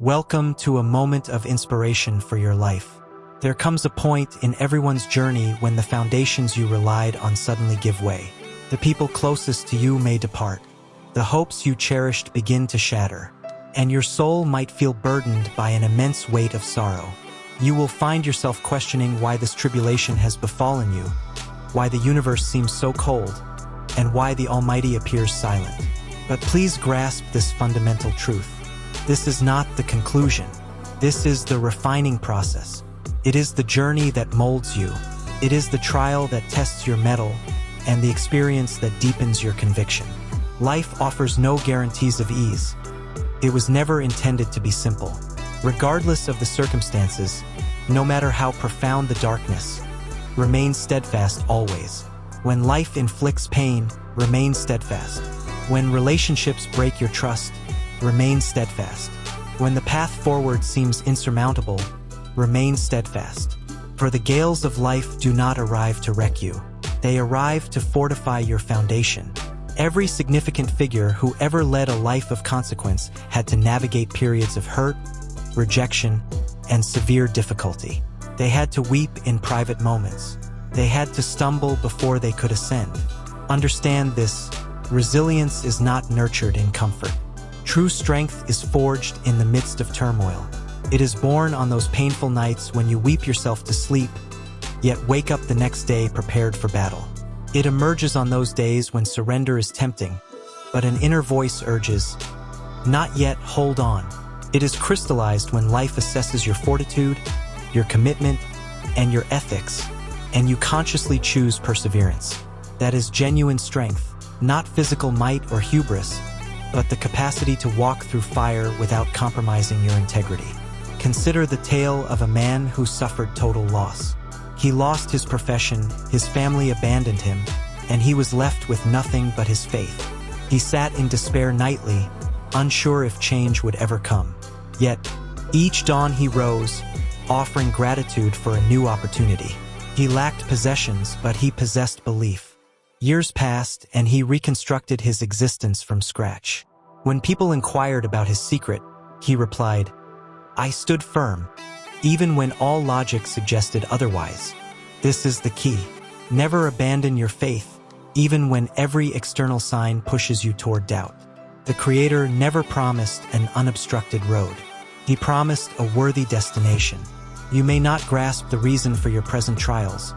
Welcome to a moment of inspiration for your life. There comes a point in everyone's journey when the foundations you relied on suddenly give way. The people closest to you may depart. The hopes you cherished begin to shatter, and your soul might feel burdened by an immense weight of sorrow. You will find yourself questioning why this tribulation has befallen you, why the universe seems so cold, and why the Almighty appears silent. But please grasp this fundamental truth. This is not the conclusion. This is the refining process. It is the journey that molds you. It is the trial that tests your mettle, and the experience that deepens your conviction. Life offers no guarantees of ease. It was never intended to be simple. Regardless of the circumstances, no matter how profound the darkness, remain steadfast always. When life inflicts pain, remain steadfast. When relationships break your trust, remain steadfast. When the path forward seems insurmountable, remain steadfast. For the gales of life do not arrive to wreck you. They arrive to fortify your foundation. Every significant figure who ever led a life of consequence had to navigate periods of hurt, rejection, and severe difficulty. They had to weep in private moments. They had to stumble before they could ascend. Understand this: resilience is not nurtured in comfort. True strength is forged in the midst of turmoil. It is born on those painful nights when you weep yourself to sleep, yet wake up the next day prepared for battle. It emerges on those days when surrender is tempting, but an inner voice urges, "Not yet, hold on." It is crystallized when life assesses your fortitude, your commitment, and your ethics, and you consciously choose perseverance. That is genuine strength, not physical might or hubris, but the capacity to walk through fire without compromising your integrity. Consider the tale of a man who suffered total loss. He lost his profession, his family abandoned him, and he was left with nothing but his faith. He sat in despair nightly, unsure if change would ever come. Yet, each dawn he rose, offering gratitude for a new opportunity. He lacked possessions, but he possessed belief. Years passed, and he reconstructed his existence from scratch. When people inquired about his secret, he replied, "I stood firm, even when all logic suggested otherwise." This is the key. Never abandon your faith, even when every external sign pushes you toward doubt. The Creator never promised an unobstructed road. He promised a worthy destination. You may not grasp the reason for your present trials,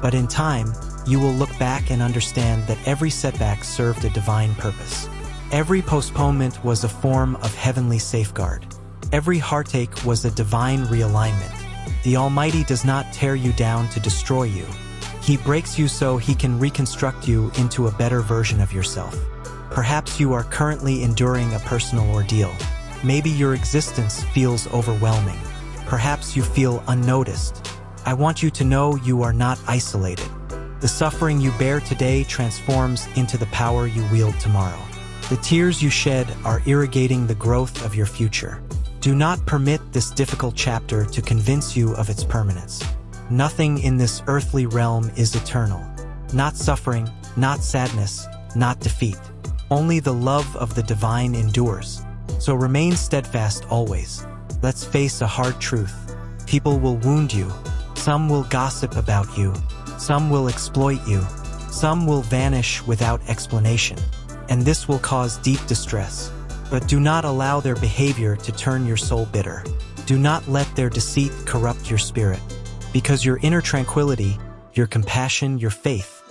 but in time, you will look back and understand that every setback served a divine purpose. Every postponement was a form of heavenly safeguard. Every heartache was a divine realignment. The Almighty does not tear you down to destroy you. He breaks you so He can reconstruct you into a better version of yourself. Perhaps you are currently enduring a personal ordeal. Maybe your existence feels overwhelming. Perhaps you feel unnoticed. I want you to know you are not isolated. The suffering you bear today transforms into the power you wield tomorrow. The tears you shed are irrigating the growth of your future. Do not permit this difficult chapter to convince you of its permanence. Nothing in this earthly realm is eternal. Not suffering, not sadness, not defeat. Only the love of the divine endures. So remain steadfast always. Let's face a hard truth. People will wound you. Some will gossip about you. Some will exploit you. Some will vanish without explanation. And this will cause deep distress. But do not allow their behavior to turn your soul bitter. Do not let their deceit corrupt your spirit. Because your inner tranquility, your compassion, your faith,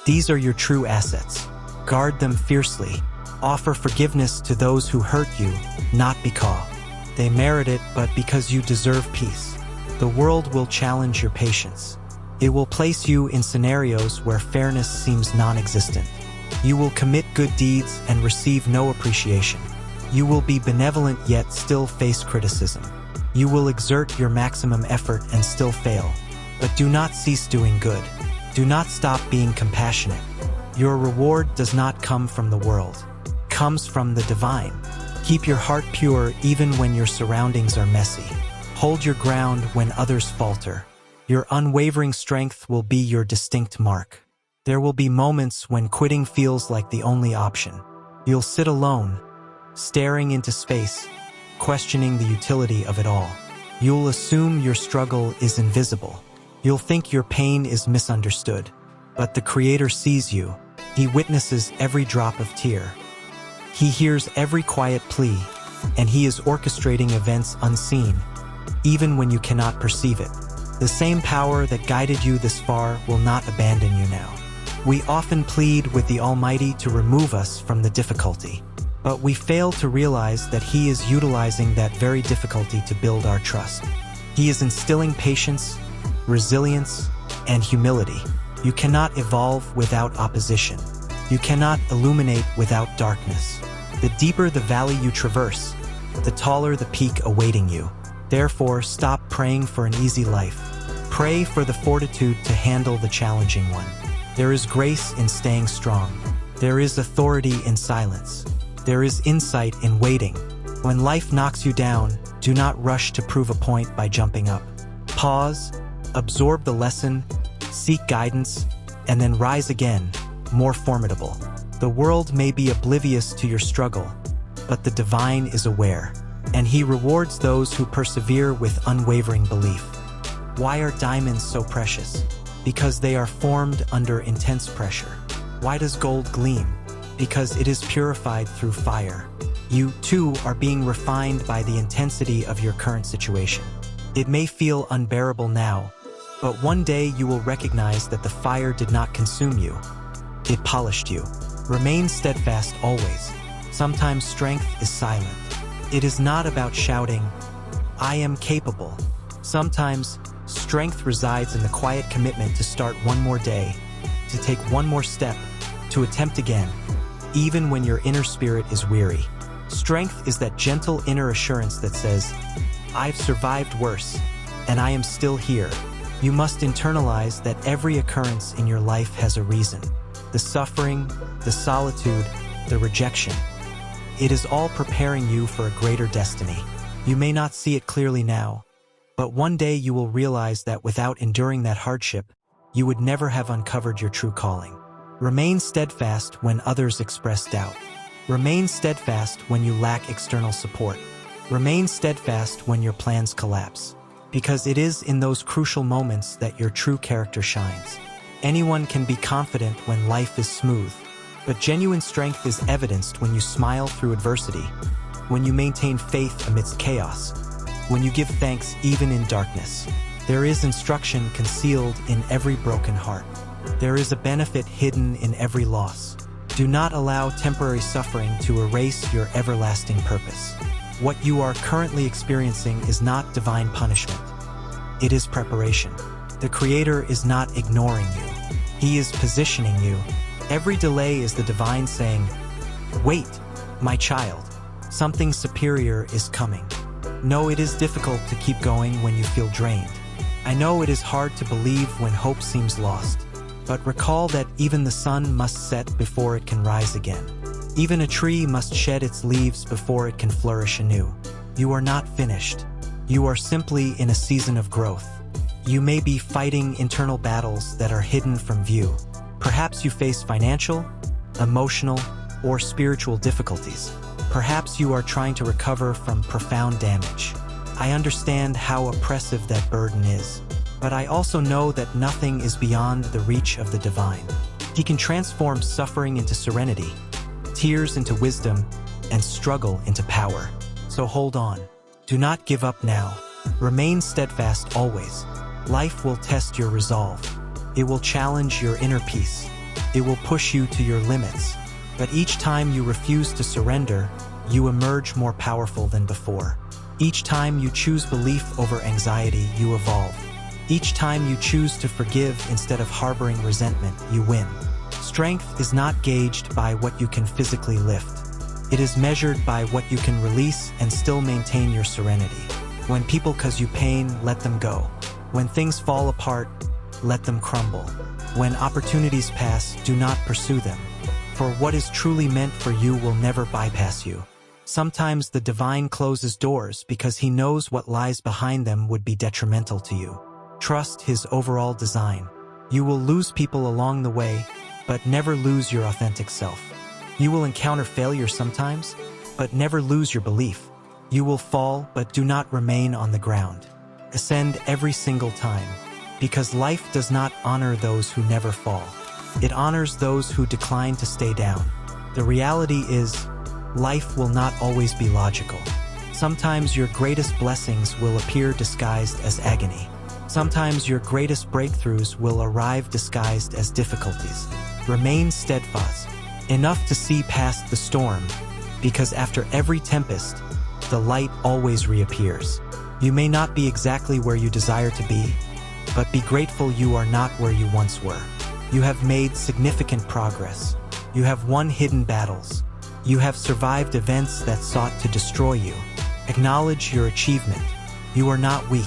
these are your true assets. Guard them fiercely. Offer forgiveness to those who hurt you, not because they merit it, but because you deserve peace. The world will challenge your patience. It will place you in scenarios where fairness seems non-existent. You will commit good deeds and receive no appreciation. You will be benevolent yet still face criticism. You will exert your maximum effort and still fail. But do not cease doing good. Do not stop being compassionate. Your reward does not come from the world. It comes from the divine. Keep your heart pure even when your surroundings are messy. Hold your ground when others falter. Your unwavering strength will be your distinct mark. There will be moments when quitting feels like the only option. You'll sit alone, staring into space, questioning the utility of it all. You'll assume your struggle is invisible. You'll think your pain is misunderstood. But the Creator sees you. He witnesses every drop of tear. He hears every quiet plea, and He is orchestrating events unseen, even when you cannot perceive it. The same power that guided you this far will not abandon you now. We often plead with the Almighty to remove us from the difficulty, but we fail to realize that He is utilizing that very difficulty to build our trust. He is instilling patience, resilience, and humility. You cannot evolve without opposition. You cannot illuminate without darkness. The deeper the valley you traverse, the taller the peak awaiting you. Therefore, stop praying for an easy life. Pray for the fortitude to handle the challenging one. There is grace in staying strong. There is authority in silence. There is insight in waiting. When life knocks you down, do not rush to prove a point by jumping up. Pause, absorb the lesson, seek guidance, and then rise again, more formidable. The world may be oblivious to your struggle, but the divine is aware, and He rewards those who persevere with unwavering belief. Why are diamonds so precious? Because they are formed under intense pressure. Why does gold gleam? Because it is purified through fire. You, too, are being refined by the intensity of your current situation. It may feel unbearable now, but one day you will recognize that the fire did not consume you. It polished you. Remain steadfast always. Sometimes strength is silent. It is not about shouting, "I am capable." Sometimes strength resides in the quiet commitment to start one more day, to take one more step, to attempt again, even when your inner spirit is weary. Strength is that gentle inner assurance that says, "I've survived worse, and I am still here." You must internalize that every occurrence in your life has a reason. The suffering, the solitude, the rejection. It is all preparing you for a greater destiny. You may not see it clearly now, but one day you will realize that without enduring that hardship, you would never have uncovered your true calling. Remain steadfast when others express doubt. Remain steadfast when you lack external support. Remain steadfast when your plans collapse, because it is in those crucial moments that your true character shines. Anyone can be confident when life is smooth, but genuine strength is evidenced when you smile through adversity, when you maintain faith amidst chaos, when you give thanks even in darkness. There is instruction concealed in every broken heart. There is a benefit hidden in every loss. Do not allow temporary suffering to erase your everlasting purpose. What you are currently experiencing is not divine punishment. It is preparation. The Creator is not ignoring you. He is positioning you. Every delay is the divine saying, "Wait, my child, something superior is coming." No, it is difficult to keep going when you feel drained. I know it is hard to believe when hope seems lost, but recall that even the sun must set before it can rise again. Even a tree must shed its leaves before it can flourish anew. You are not finished. You are simply in a season of growth. You may be fighting internal battles that are hidden from view. Perhaps you face financial, emotional, or spiritual difficulties. Perhaps you are trying to recover from profound damage. I understand how oppressive that burden is, but I also know that nothing is beyond the reach of the divine. He can transform suffering into serenity, tears into wisdom, and struggle into power. So hold on. Do not give up now. Remain steadfast always. Life will test your resolve. It will challenge your inner peace. It will push you to your limits. But each time you refuse to surrender, you emerge more powerful than before. Each time you choose belief over anxiety, you evolve. Each time you choose to forgive instead of harboring resentment, you win. Strength is not gauged by what you can physically lift. It is measured by what you can release and still maintain your serenity. When people cause you pain, let them go. When things fall apart, let them crumble. When opportunities pass, do not pursue them. For what is truly meant for you will never bypass you. Sometimes the divine closes doors because He knows what lies behind them would be detrimental to you. Trust His overall design. You will lose people along the way, but never lose your authentic self. You will encounter failure sometimes, but never lose your belief. You will fall, but do not remain on the ground. Ascend every single time, because life does not honor those who never fall. It honors those who decline to stay down. The reality is, life will not always be logical. Sometimes your greatest blessings will appear disguised as agony. Sometimes your greatest breakthroughs will arrive disguised as difficulties. Remain steadfast, enough to see past the storm, because after every tempest, the light always reappears. You may not be exactly where you desire to be, but be grateful you are not where you once were. You have made significant progress. You have won hidden battles. You have survived events that sought to destroy you. Acknowledge your achievement. You are not weak.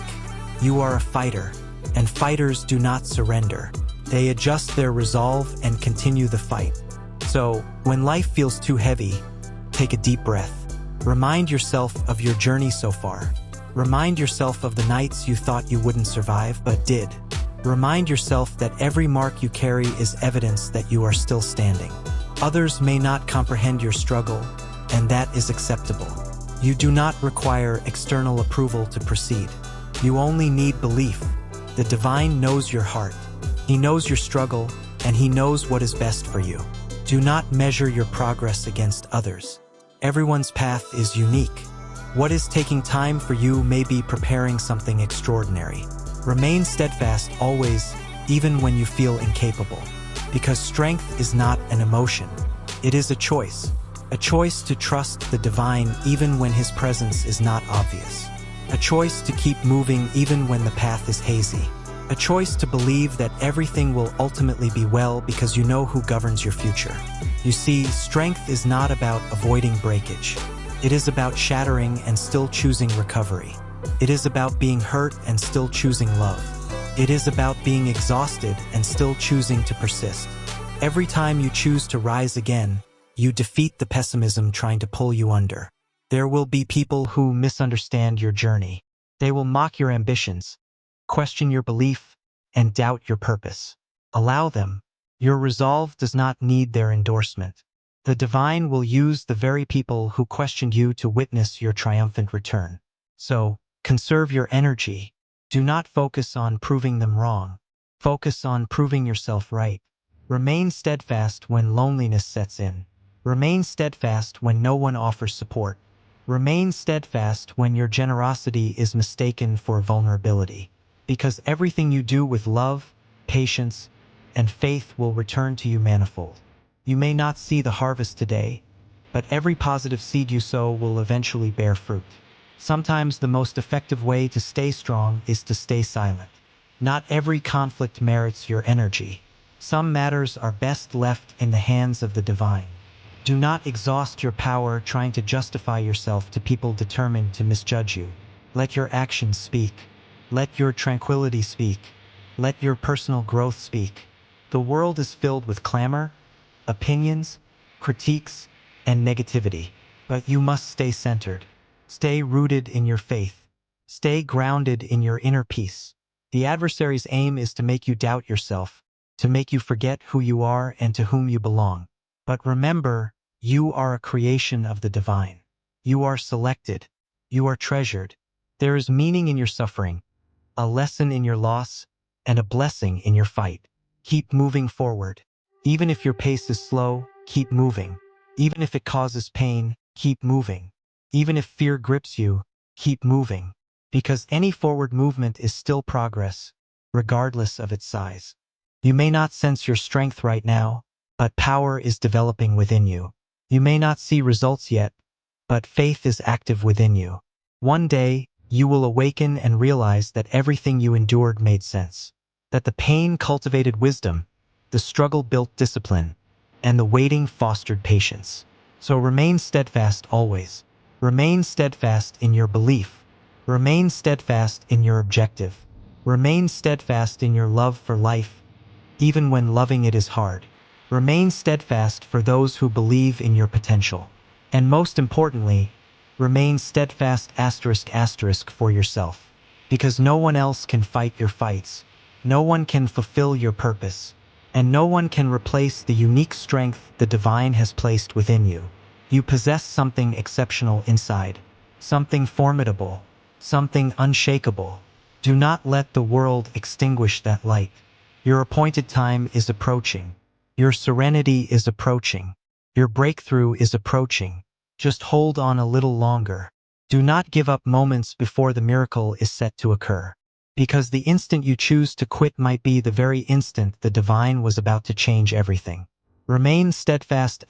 You are a fighter, and fighters do not surrender. They adjust their resolve and continue the fight. So, when life feels too heavy, take a deep breath. Remind yourself of your journey so far. Remind yourself of the nights you thought you wouldn't survive but did. Remind yourself that every mark you carry is evidence that you are still standing. Others may not comprehend your struggle, and that is acceptable. You do not require external approval to proceed. You only need belief. The divine knows your heart. He knows your struggle, and he knows what is best for you. Do not measure your progress against others. Everyone's path is unique. What is taking time for you may be preparing something extraordinary. Remain steadfast always, even when you feel incapable. Because strength is not an emotion. It is a choice to trust the divine even when his presence is not obvious. A choice to keep moving even when the path is hazy. A choice to believe that everything will ultimately be well because you know who governs your future. You see, strength is not about avoiding breakage. It is about shattering and still choosing recovery. It is about being hurt and still choosing love. It is about being exhausted and still choosing to persist. Every time you choose to rise again, you defeat the pessimism trying to pull you under. There will be people who misunderstand your journey. They will mock your ambitions, question your belief, and doubt your purpose. Allow them. Your resolve does not need their endorsement. The divine will use the very people who questioned you to witness your triumphant return. So, conserve your energy. Do not focus on proving them wrong. Focus on proving yourself right. Remain steadfast when loneliness sets in. Remain steadfast when no one offers support. Remain steadfast when your generosity is mistaken for vulnerability. Because everything you do with love, patience, and faith will return to you manifold. You may not see the harvest today, but every positive seed you sow will eventually bear fruit. Sometimes the most effective way to stay strong is to stay silent. Not every conflict merits your energy. Some matters are best left in the hands of the divine. Do not exhaust your power trying to justify yourself to people determined to misjudge you. Let your actions speak. Let your tranquility speak. Let your personal growth speak. The world is filled with clamor, opinions, critiques, and negativity. But you must stay centered. Stay rooted in your faith. Stay grounded in your inner peace. The adversary's aim is to make you doubt yourself, to make you forget who you are and to whom you belong. But remember, you are a creation of the divine. You are selected. You are treasured. There is meaning in your suffering, a lesson in your loss, and a blessing in your fight. Keep moving forward. Even if your pace is slow, keep moving. Even if it causes pain, keep moving. Even if fear grips you, keep moving. Because any forward movement is still progress, regardless of its size. You may not sense your strength right now, but power is developing within you. You may not see results yet, but faith is active within you. One day, you will awaken and realize that everything you endured made sense. That the pain cultivated wisdom, the struggle built discipline, and the waiting fostered patience. So remain steadfast always. Remain steadfast in your belief. Remain steadfast in your objective. Remain steadfast in your love for life, even when loving it is hard. Remain steadfast for those who believe in your potential. And most importantly, remain steadfast for yourself. Because no one else can fight your fights. No one can fulfill your purpose. And no one can replace the unique strength the divine has placed within you. You possess something exceptional inside. something formidable, something unshakable. Do not let the world extinguish that light. Your appointed time is approaching. Your serenity is approaching. Your breakthrough is approaching. Just hold on a little longer. Do not give up moments before the miracle is set to occur. Because the instant you choose to quit might be the very instant the divine was about to change everything. Remain steadfast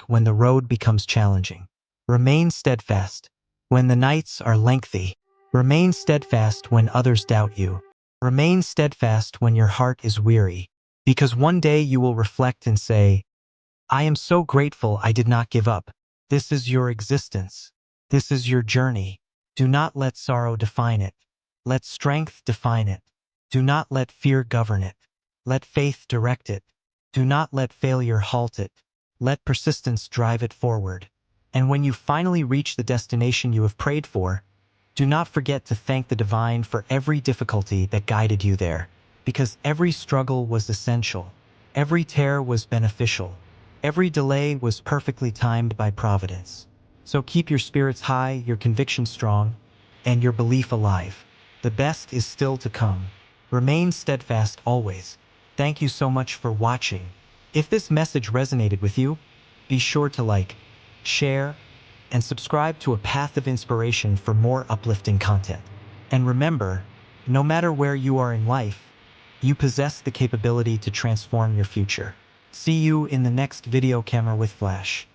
when the road becomes challenging. Remain steadfast when the nights are lengthy. Remain steadfast when others doubt you. Remain steadfast when your heart is weary. Because one day you will reflect and say, I am so grateful I did not give up. This is your existence. This is your journey. Do not let sorrow define it. Let strength define it. Do not let fear govern it. Let faith direct it. Do not let failure halt it. Let persistence drive it forward. And when you finally reach the destination you have prayed for, do not forget to thank the divine for every difficulty that guided you there, because every struggle was essential. Every tear was beneficial. Every delay was perfectly timed by Providence. So keep your spirits high, your conviction strong, and your belief alive. The best is still to come. Remain steadfast always. Thank you so much for watching. If this message resonated with you, be sure to like, share, and subscribe to A Path of Inspiration for more uplifting content. And remember, no matter where you are in life, you possess the capability to transform your future. See you in the next video camera with Flash.